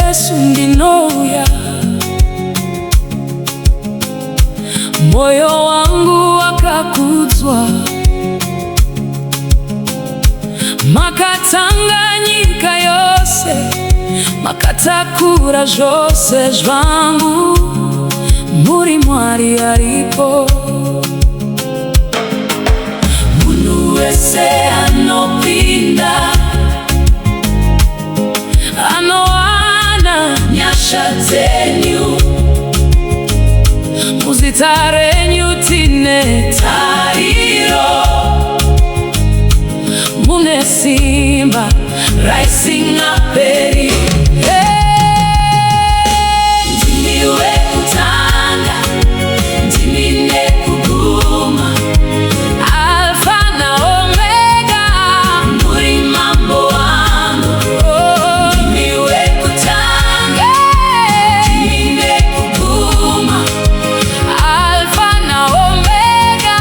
Yesu ndinoya, moyo wangu wakakuzwa, makatanganyika yose, makatakura jose jwangu, muri mwari aripo. Mundu wese anopinda, anoana nyasha zenyu, muzitarenyu tine tariro. Mune simba raisi ngaperi, ndimiwe kutanga, ndimine kuguma, Alfa na Omega, muri mambo wangu. Ndimiwe kutanga, ndimine kuguma, Alfa na Omega,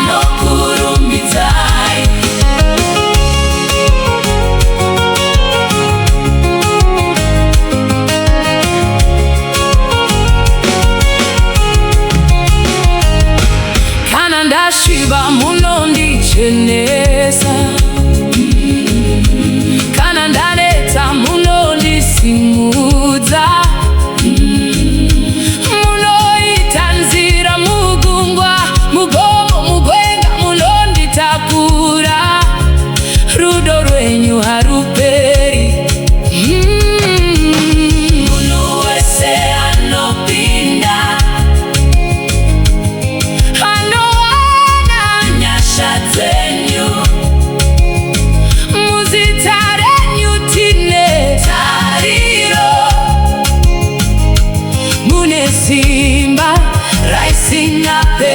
nokurumbidzai. Ndashiba muno ndichenesa, kana ndaneta muno ndisimudza, muno itanzira mugungwa, mugomo mugwenga muno nditakura, rudo rwenyu haruperi. Muno wese anopinda, muzitarenyu tine tariro. Mune simba raisi ngaperi.